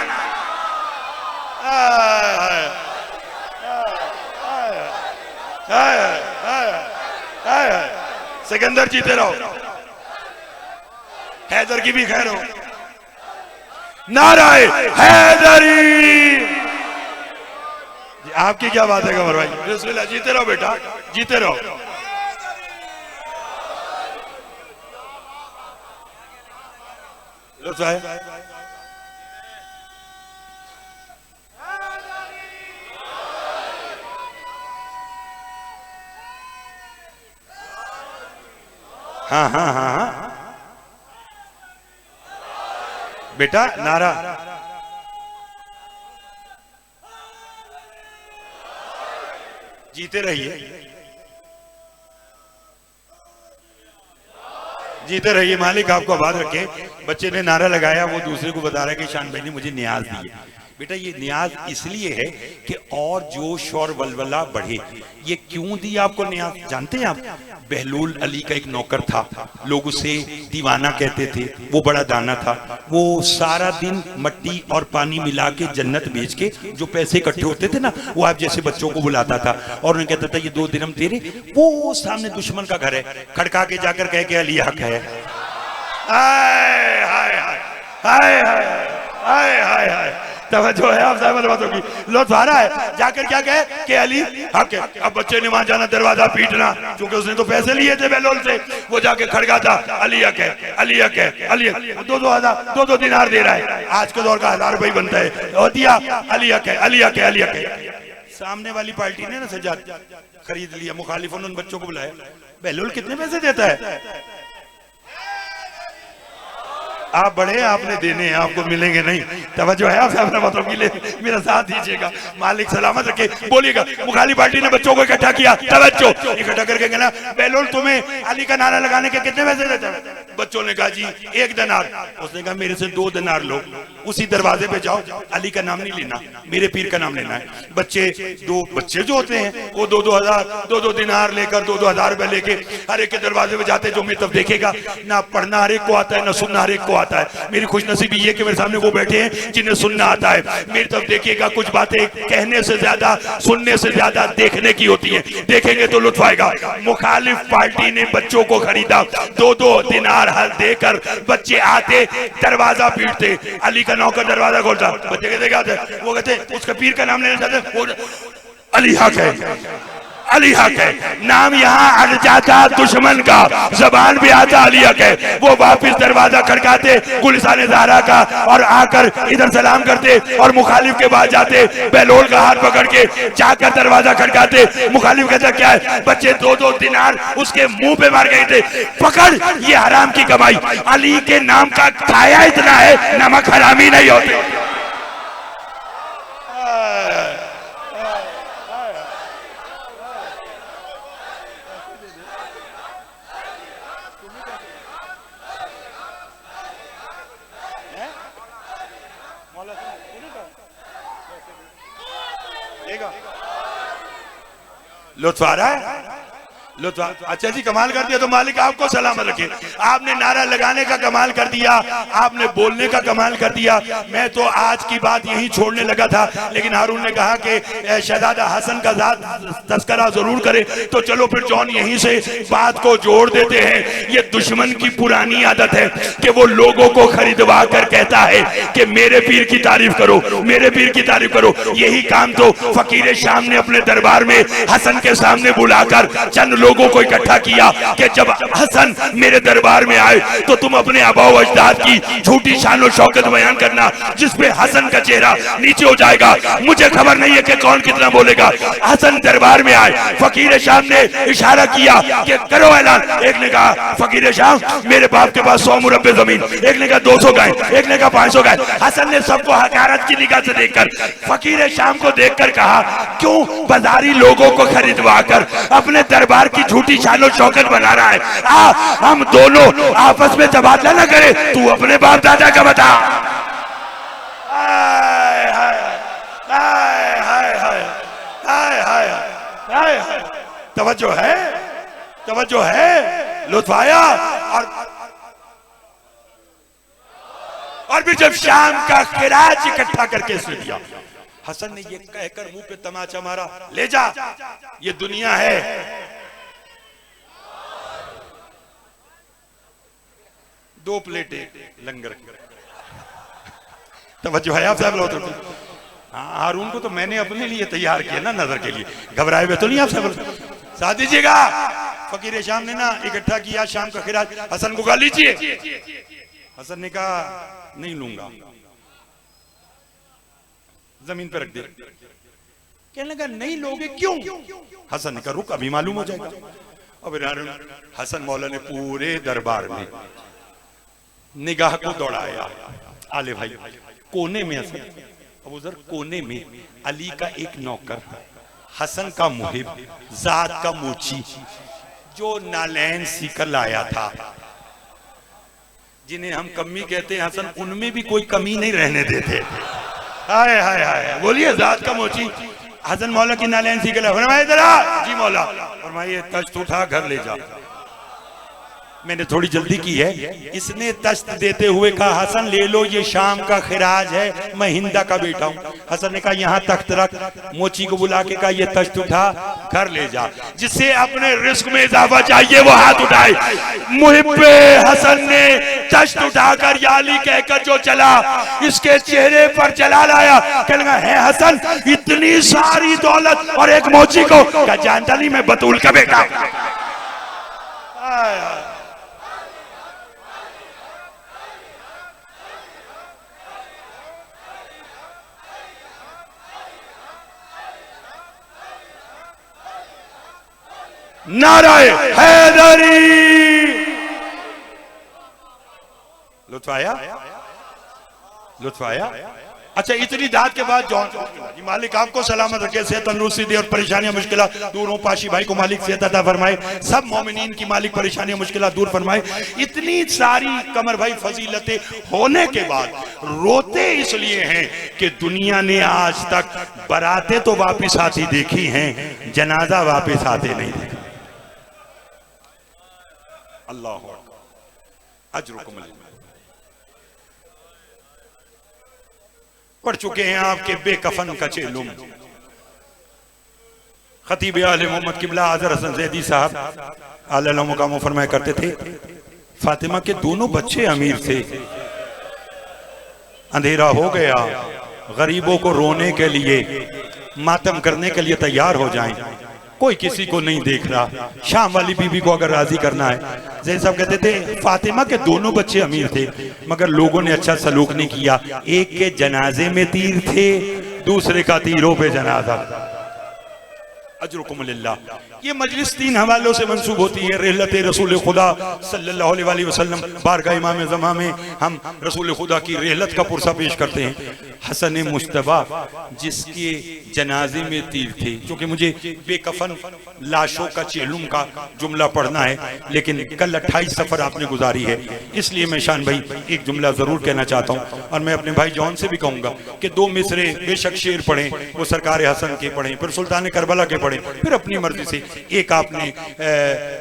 सिकंदर जीते रहो, हैदर की भी खैर हो। नाराए हैदरी। आपकी क्या बात है कमर भाई? बिस्मिल्लाह, जीते रहो बेटा, जीते रहो। हाँ हाँ हाँ हाँ बेटा, नारा जीते रहिए, जीते रहिए, मालिक आपको आबाद रखे। बच्चे ने नारा लगाया, वो दूसरे को बता रहा है कि शान भाई ने मुझे न्याज दी है। बेटा ये न्याज इसलिए है कि और जोश और वलवला बढ़े। ये क्यों दी आपको न्याज जानते हैं आप? बहलूल अली का एक नौकर था, लोग उसे दीवाना कहते थे। वो बड़ा दाना था, वो सारा दिन मट्टी और पानी मिला के जन्नत बेच के जो पैसे इकट्ठे होते थे ना, वो आप जैसे बच्चों को बुलाता था और उन्हें कहता था ये 2 दिरहम तेरे। वो सामने दुश्मन का घर है, खड़का के जाकर कह के अली हक है। हाय हाय हाय हाय हाय हाय, तवज्जो है आप साहब बातों की, लुत्फ आ रहा है। जाकर क्या कहे कि अली हक है। अब बच्चे ने वहां जाना, दरवाजा पीटना, क्योंकि उसने तो पैसे लिए थे बहलोल से। वो जाके खड़का था, अली हक है, अली हक है, अली 2-2 दिनार दे रहा है। आज के दौर का 1000 रुपये बनता है, और दिया अली हक है, अली हक है, अली हक है। सामने वाली पार्टी ने ना सजाद खरीद लिया, मुखालिफों ने उन बच्चों को बुलाया, बहलोल कितने पैसे देता है? आप बड़े, आपने देने हैं, आपको मिलेंगे नहीं। तवज्जो है आप अपना मतलब के लिए, मेरा साथ दीजिएगा, मालिक सलामत रखे। बोलिएगा। मुखालिफ पार्टी ने बच्चों को इकट्ठा किया, तवज्जो, इकट्ठा करके कहना बहलोल तुम्हें अली का नारा लगाने के कितने पैसे देते हैं? बच्चों ने कहा जी 1 दिनार। उसने कहा मेरे से 2 दिनार लो, उसी दरवाजे पे जाओ, अली का नाम नहीं लेना, मेरे पीर का नाम लेना है। बच्चे जो होते हैं वो 2-2 दिनार लेकर 2-2 हज़ार रुपए लेके हर एक के दरवाजे पे जाते। जो मितफ देखेगा ना, पढ़ना हर एक को आता है, ना सुनना हर एक को आता है। मेरी खुशनसीबी ये कि मेरे सामने वो बैठे हैं जिन्हें सुनना आता है। मेरी तरफ देखिएगा, कुछ बातें कहने से ज्यादा सुनने से ज्यादा देखने की होती है। देखेंगे तो लुत्फ आएगा। मुखालिफ पार्टी ने बच्चों को खरीदा, 2-2 दिनार हल देकर बच्चे आते, दरवाजा पीटते, अली का नौकर दरवाजा खोलता, बच्चे कहते क्या थे, वो कहते उसका पीर का नाम लेना चाहते, वो अली हक है, अली हक है। नाम यहाँ अड़ जाता दुश्मन का, जबान भी आता अली हक है। वो वापिस दरवाजा खड़काते गुलिस्तान ज़हरा का और आकर इधर सलाम करते और मुखालिफ के बाद जाते, बेलोल का हाथ पकड़ के जाकर दरवाजा खड़काते। मुखालिफ कहता क्या है, बच्चे 2-2 दिनार उसके मुंह पे मार गए थे, पकड़ ये हराम की कमाई। अली के नाम का खाया इतना है, नमक हरामी नहीं होते। लुत्फ आ रहा है, लुत्फ। अच्छा जी, कमाल कर दिया तो मालिक आपको सलामत रखे। आपने नारा लगाने का कमाल कर दिया, आपने बोलने का कमाल कर दिया। मैं तो आज की बात यहीं छोड़ने लगा था, लेकिन हारून ने कहा कि शहजादा हसन का तस्करा जरूर करे, तो चलो फिर जॉन यहीं से बात को जोड़ देते हैं। ये दुश्मन की पुरानी आदत है कि वो लोगों को खरीदवा कर कहता है कि मेरे पीर की तारीफ करो, मेरे पीर की तारीफ करो। यही काम तो फकीर शाम ने अपने दरबार में हसन के सामने बुलाकर चंद लोगों को इकट्ठा किया कि जब हसन मेरे दरबार में आए तो तुम अपने आबाओ अजदाद की झूठी शान और शौकत बयान करना, जिसपे हसन का चेहरा नीचे हो जाएगा। मुझे खबर नहीं है कि कौन कितना बोलेगा। हसन दरबार में आए, फकीर शाम ने इशारा किया कि करो ऐलान। एक ने कहा फकीर शाम मेरे बाप के पास 100 मुरब्बे जमीन, एक ने कहा 200 गाय, एक ने कहा 500 गाय। हसन ने सबको हकारत की निगाह से देखकर फकीर शाम को देखकर कहा, क्यों बाजारी लोगों को खरीदवा कर अपने दरबार की झूठी शान और शौकत बना रहा है। हम दोनों आपस में तबादला न करें, तू अपने बाप दादा का बता। हाय हाय हाय हाय हाय हाय हाय हाय, तवज्जो है, तवज्जो है, लुत्फ आया। और फिर जब शाम का खिराज इकट्ठा करके इसने दिया, हसन ने ये कहकर मुंह पे तमाचा मारा, ले जा, ये दुनिया है। दो प्लेटें लंगर की। तवज्जो है आप साहब लोग। हारून को तो मैंने अपने लिए तैयार किया ना, नजर के लिए। घबराए हुए तो नहीं आप साहब, साथ दीजिएगा। फकीर शाम ने ना इकट्ठा किया शाम का खिराज, हसन को गा लीजिए। हसन ने कहा नहीं लूंगा, जमीन पे रख दे। कहने लगा नहीं लोगे क्यों? हसन ने कहा रुक, अभी मालूम हो जाएगा। अब हसन मौला ने पूरे दरबार में निगाह को दौड़ाया। आले भाई कोने में हसन, अब उधर कोने में अली का एक नौकर, हसन का मुहिब, जात का मोची, जो नालैन सीकर लाया था, जिन्हें हम कमी कहते हैं हसन, उनमें भी कोई कमी नहीं रहने देते। हाय हाय हाय, बोलिए जात का मोची। हसन मौला की नालैन सीकर फरमाया जरा, जी मौला। फरमाइए तश्त उठा घर ले जा। मैंने थोड़ी जल्दी की है। इसने तश्त देते हुए कहा हसन ले लो, ये शाम का खिराज है, मैं हिंदा का बेटा हूं। हसन ने कहा यहाँ तख्त रख। मोची को बुला के कहा ये तश्त उठा घर ले जा। जिससे अपने रिस्क में इजाफा चाहिए वो हाथ उठाए। मुहिब्बे हसन ने तश्त उठाकर या अली कहकर जो चला, इसके चेहरे पर जलाल आया। कहने लगा है हसन, इतनी सारी दौलत और एक मोची को? क्या जानता नहीं मैं बतूल का बेटा। नाराए हैदरी। लुत्फ आया, लुत्फ आया। अच्छा इतनी दाद के बाद जॉन जी मालिक आपको सलामत रखे, सेहत तंदुरुस्ती दे और परेशानियां मुश्किल दूर हो। पाशी भाई को मालिक सेहत अता फरमाए, सब मोमिनीन की मालिक परेशानियां मुश्किल दूर फरमाए। इतनी सारी कमर भाई फजीलतें होने के बाद रोते इसलिए हैं कि दुनिया ने आज तक बरातें तो वापिस आती देखी हैं, जनाजा वापिस आते नहीं देखा। अल्लाह अजरुकुम पढ़ चुके हैं आपके बेकफन का चेलुम। खतीब आले मोहम्मद किबला आज़र हसन ज़ैदी साहब आला मुकाम फरमाया करते थे, फातिमा के दोनों बच्चे अमीर थे। अंधेरा हो गया, गरीबों को रोने के लिए, मातम करने के लिए तैयार हो जाएं, कोई किसी को नहीं देख रहा। शाम वाली बीबी को अगर राजी करना है, जैसे साहब कहते थे फातिमा के दोनों बच्चे अमीर थे मगर लोगों ने अच्छा सलूक नहीं किया। एक के जनाजे में तीर थे, दूसरे का तीरों पे जनाजा। अजरुकुमुल्लाह। ये मजलिस 3 हवालों से मंसूब होती है। रहलत रसूल खुदा सल्लल्लाहु अलैहि वसल्लम, बारगाह इमाम ज़मा में हम रसूल खुदा की रहलत का पुरसा पेश करते हैं। हसन मुश्तबा जिसके जनाजे में तीर थे, क्योंकि मुझे बेकफन लाशों का चेलुम का जुमला पढ़ना है, लेकिन कल 28 सफर आपने गुजारी है, इसलिए मैं शान भाई एक जुमला जरूर कहना चाहता हूँ। और मैं अपने भाई जॉन से भी कहूँगा कि 2 मिसरे बेशक शेर पढ़ें, वो सरकार हसन के पढ़ें, फिर सुल्तान करबला के पढ़ें, फिर अपनी मर्जी से। एक आपने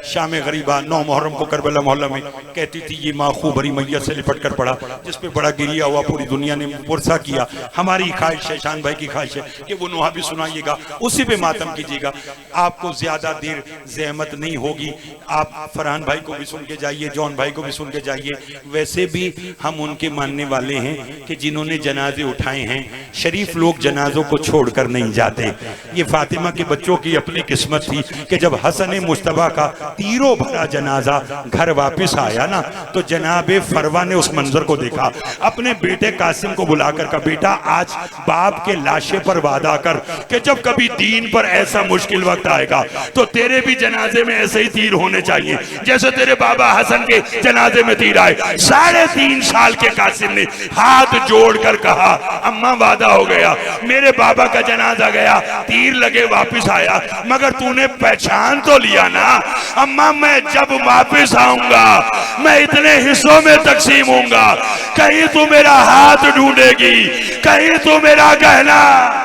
शाम गरीबा 9 मुहर्रम को करबला मोहल्ला में कहती थी, ये माखू भरी मैयत से लिपट कर पड़ा, जिसपे बड़ा गिरिया हुआ, पूरी दुनिया ने पुरसा किया। हमारी ख्वाहिश है, शान भाई की ख्वाहिश है कि वो नुहा भी सुनाइएगा, उसी पे मातम कीजिएगा। आपको ज्यादा देर जहमत नहीं होगी, आप फरहान भाई को भी सुन के जाइए, जॉन भाई को भी सुन के जाइए। वैसे भी हम उनके मानने वाले हैं कि जिन्होंने जनाजे उठाए हैं, शरीफ लोग जनाजों को छोड़कर नहीं जाते। ये फातिमा के बच्चों की अपनी किस्मत थी कि जब हसन मुश्तबा का तीरों भरा जनाजा घर वापस आया ना, तो जनाबे फरवा ने उस मंजर को देखा, अपने बेटे कासिम को बुलाकर कहा, बेटा आज बाप के लाशे पर वादा कर कि जब कभी दीन पर ऐसा मुश्किल वक्त आएगा तो तेरे भी जनाजे में ऐसे ही तीर होने चाहिए जैसे तेरे बाबा हसन के जनाजे में तीर आए। 3.5 साल के कासिम ने हाथ जोड़कर कहा, अम्मा वादा हो गया, मेरे बाबा का जनाजा गया, तीर लगे वापस आया, मगर तूने पहचान तो लिया ना अम्मा, मैं जब वापस आऊंगा मैं इतने हिस्सों में तकसीम होऊंगा, कहीं तू मेरा हाथ ढूंढेगी, कहीं तू मेरा गहना।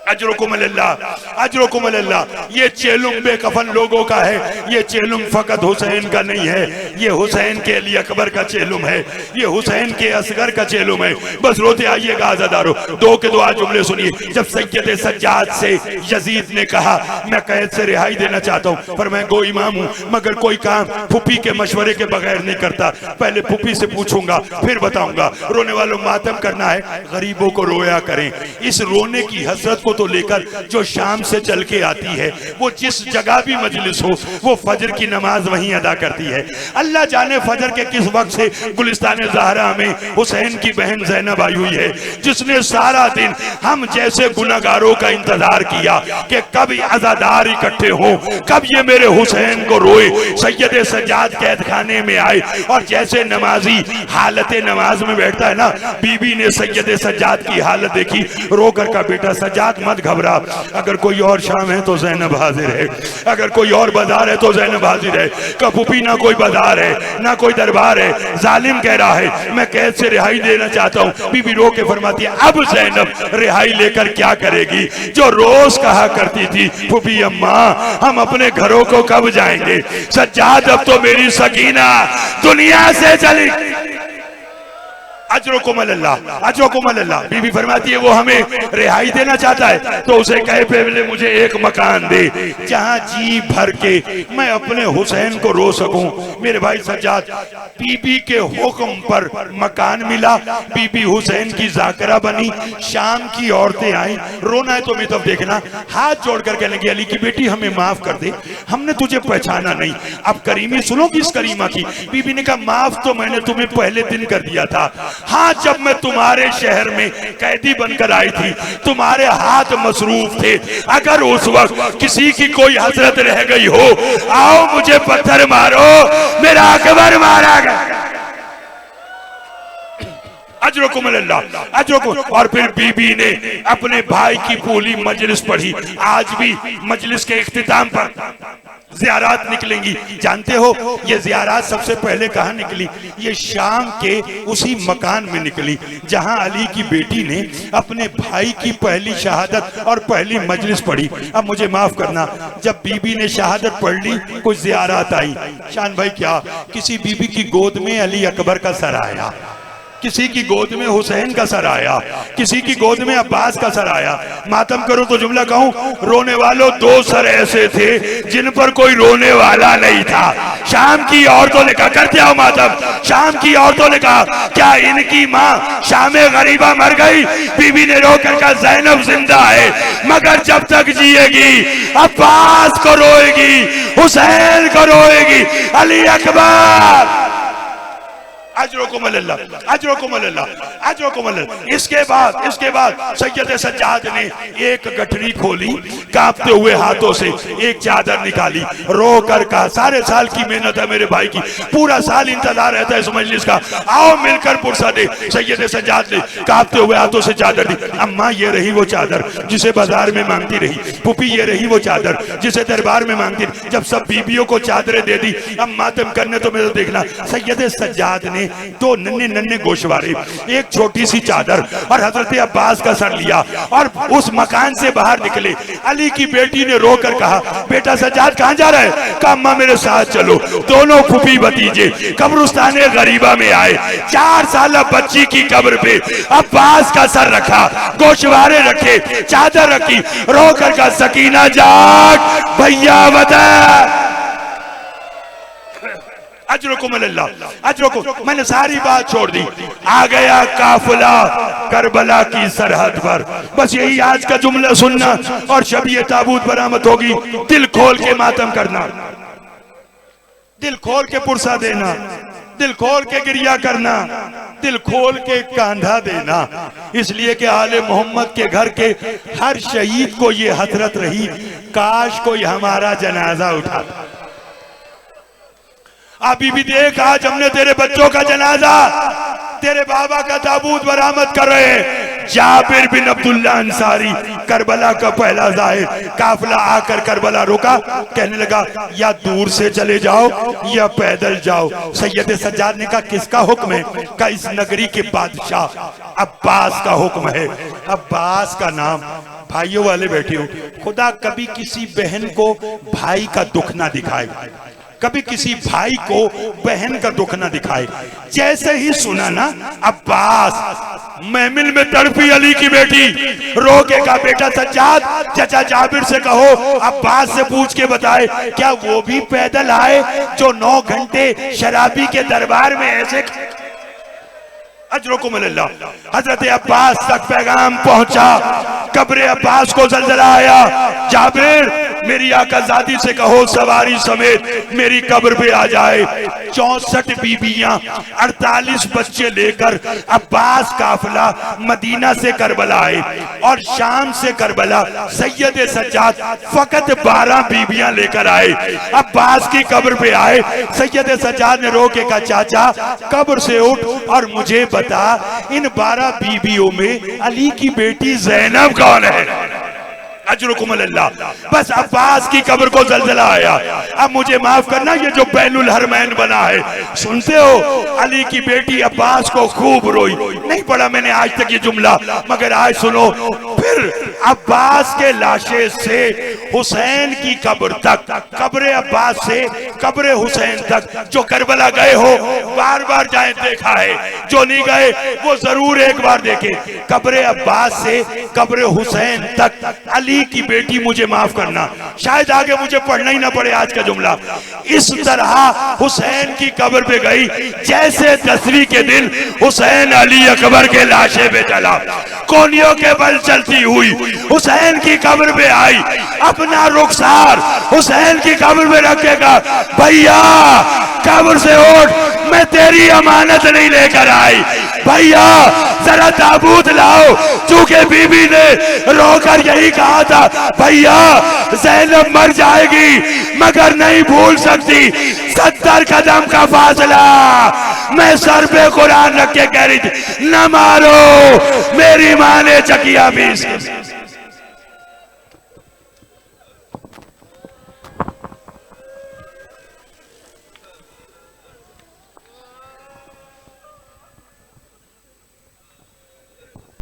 अजरुकुमुल्लाह। ये चेलुम बेकफन लोगों का है, ये चेलुम फकत हुसैन का नहीं है, ये हुसैन के अली अकबर का चेलुम है, ये हुसैन के असगर का चेलुम है। बस रोते आइएगा आज़ादारो। 2 के 2 जुमले सुनिए। जब सैयद सज्जाद से यजीद ने कहा, मैं कैद से रिहाई देना चाहता हूँ, पर मैं गो इमाम हूँ, मगर कोई काम फूफी के मशवरे के बगैर नहीं करता, पहले फूफी से पूछूंगा फिर बताऊंगा। रोने वालों मातम करना है, गरीबों को रोया करें। इस रोने की हसरत को तो लेकर जो शाम से चल के आती है, वो जिस जगह भी मजलिस हो, वो फजर की नमाज वहीं अदा करती है। अल्लाह जाने फजर के किस वक्त से गुलिस्तान ज़हरा में हुसैन की बहन ज़ैनब आई हुई है, जिसने सारा दिन हम जैसे गुनाहगारों का इंतजार किया कि कब अज़ादार इकट्ठे हो, कब ये मेरे हुसैन को रोए। सैयद सज्जाद कैद खाने में आए और जैसे नमाजी हालत नमाज में बैठता है ना, बीबी ने सैयद सज्जाद की हालत देखी, रोकर का बेटा सज्जाद मत घबरा, अगर कोई और शाम है तो ज़ैनब हाजिर है, अगर कोई और बाजार है तो ज़ैनब हाजिर है। कपूपी ना कोई बाजार है ना कोई दरबार है, जालिम कह रहा है मैं कैद से रिहाई देना चाहता हूँ। बीबी रो के फरमाती है, अब ज़ैनब रिहाई लेकर क्या करेगी, जो रोज कहा करती थी, फूफी अम्मा हम अपने घरों को कब जाएंगे, सज्जाद अब तो मेरी सकीना दुनिया से चली। अजरुकुमुल्लाह। बीबी फरमाती है वो हमें रिहाई देना चाहता है तो उसे कहे पहले मुझे एक मकान दे जहां जी भर के मैं अपने हुसैन को रो सकूं। मेरे भाई सज्जाद, बीबी के हुक्म पर मकान मिला, बीबी हुसैन की जाकरा बनी। शाम की औरतें आई, रोना है तो मैं तब देखना, हाथ जोड़कर कहने लगी, अली की बेटी हमें माफ कर दे, हमने तुझे पहचाना नहीं। अब करीमी सुनो किस करीमा की। बीबी ने कहा माफ तो मैंने तुम्हें पहले दिन कर दिया था, हाँ जब मैं तुम्हारे शहर में कैदी बनकर आई थी, तुम्हारे हाथ मसरूफ थे, अगर उस वक्त किसी की कोई हसरत रह गई हो, आओ मुझे पत्थर मारो, मेरा अकबर मारा गया। अजरुकुमुल्लाह। और फिर बीबी ने अपने भाई की पूरी मजलिस पढ़ी। आज भी मजलिस के इख्तिताम पर ज़ियारात निकलेंगी। जानते हो ये ज़ियारात सबसे पहले कहाँ निकली? ये शाम के उसी मकान में निकली जहाँ अली की बेटी ने अपने भाई की पहली शहादत और पहली मजलिस पढ़ी। अब मुझे माफ करना, जब बीबी ने शहादत पढ़ ली कुछ ज़ियारात आई। शान भाई क्या, किसी बीबी की गोद में अली अकबर का सर आया, किसी की गोद में हुसैन का सर आया, किसी की गोद में अब्बास का सर आया। मातम करो तो जुमला कहूं, रोने वालों दो सर ऐसे थे जिन पर कोई रोने वाला नहीं था। शाम की औरतों ने कहा, करते आओ मातम, शाम की औरतों ने कहा क्या इनकी माँ शामे गरीबा मर गई? बीबी ने रो कर कहा ज़ैनब जिंदा है मगर जब तक जिएगी अब्बास को रोएगी, हुसैन को रोएगी, अली अकबर। अजरुकुमुल्लाह, अजरुकुमुल्लाह, अजरुकुमुल्लाह। इसके बाद सैयद सज्जाद ने एक गठरी खोली, कांपते हुए हाथों से एक चादर निकाली, रो कर कहा सारे साल की मेहनत है मेरे भाई की, पूरा साल इंतजार रहता है इस मजलिस का, आओ मिलकर पुरसा दे। सैयद सज्जाद ने कांपते हुए हाथों से चादर दी। अम्मा ये रही वो चादर जिसे बाजार में मांगती रही, पुपी ये रही वो चादर जिसे दरबार में मांगती रही। जब सब बीबियों को चादरें दे दी, अब मातम करने तो मेरे देखना, सैयद सज्जाद ने दो नन्हे नन्हे गोशवारे, एक छोटी सी चादर और हजरत अब्बास का सर लिया और उस मकान से बाहर निकले। अली की बेटी ने रोकर कहा बेटा सज्जाद कहां जा रहा है? कहा अम्मा मेरे साथ चलो। दोनों फूफी भतीजे कब्रिस्तान गरीबा में आए। 4 साल बच्ची की कब्र पे अब्बास का सर रखा, गोशवारे रखे, चादर रखी, रोकर कहा सकीना जाग भैया बता। अजरुकुमुल्लाह, अजरुकुम। मैंने सारी बात छोड़ दी, आ गया काफिला करबला की सरहद पर। बस यही आज का जुमला सुनना और जब ये ताबूत बरामद होगी दिल खोल के मातम करना, दिल खोल के पुरसा देना, दिल खोल के गिरिया करना, दिल खोल के कांधा देना। इसलिए कि आले मोहम्मद के घर के हर शहीद को ये हसरत रही, काश कोई हमारा जनाजा उठाता। अभी भी देख, आज हमने तेरे बच्चों का जनाजा, तेरे बाबा का ताबूत बरामद कर रहे हैं। जाबिर बिन अब्दुल्ला अंसारी करबला का पहला जाहिर, काफिला आकर करबला रुका, कहने लगा या दूर से चले जाओ या पैदल जाओ। सैयद सज्जाद ने कहा किसका हुक्म है? कहा इस नगरी के बादशाह अब्बास का हुक्म है। अब्बास का नाम, भाइयों वाले बैठे हो, खुदा कभी किसी बहन को भाई का दुख ना दिखाए, कभी किसी भाई को बहन का दुख ना दिखाए। जैसे ही सुना ना अब्बास, महमिल में तड़पी अली की बेटी, रो के कहा बेटा सज्जाद चाचा जाबिर से कहो अब्बास से पूछ के बताए क्या वो भी पैदल आए जो 9 घंटे शराबी के दरबार में ऐसे। अजरुकुमुल्लाह, हजरत अब्बास तक पैगाम पहुंचा, कब्र अब्बास को जल्जला आया। जाबिर मेरी आकाजादी से कहो सवारी समेत मेरी कब्र पे आ जाए। 64 बीबियां 48 बच्चे लेकर अब्बास काफिला मदीना से करबला आए और शाम से करबला सैयद सज्जाद फकत 12 बीबियां लेकर आए। अब्बास की कब्र पे आए। सैयद सज्जाद ने रो के कहा चाचा कब्र से उठ और मुझे बता इन 12 बीबियों में अली की बेटी ज़ैनब कौन है? अजरुकुमुल्लाह। बस अब्बास की कब्र को जल्जला आया। अब मुझे माफ करना, ये जो बैनुल हरमैन बना है सुनते हो, अली की बेटी अब्बास को खूब रोई। नहीं पढ़ा मैंने आज तक ये जुमला, मगर आज सुनो। फिर अब्बास के लाशे से हुसैन की कब्र तक, कब्र अब्बास से कब्र हुसैन तक, जो करबला गए हो बार बार जाए, देखा है, जो नहीं गए वो जरूर एक बार देखे। कब्र अब्बास से कब्र हुसैन तक अली की बेटी, मुझे माफ करना शायद आगे मुझे पढ़ना ही ना पड़े आज का जुमला, इस तरह हुसैन की कब्र पे गई जैसे 10वीं के दिन हुसैन अली अकबर के लाशे पे चला, कोनियों के बल चलती हुई हुसैन की कब्र पे आई, अपना रुखसार हुसैन की कब्र पे रखेगा, भैया कब्र से उठ, मैं तेरी अमानत नहीं लेकर आई, भैया जरा ताबूत लाओ। चूंकि बीबी ने रोकर यही कहा था भैया ज़ैनब मर जाएगी मगर नहीं भूल सकती 70 कदम का फासला। मैं सर पे कुरान रख के कह रही थी न मारो, मेरी माँ ने चकिया भी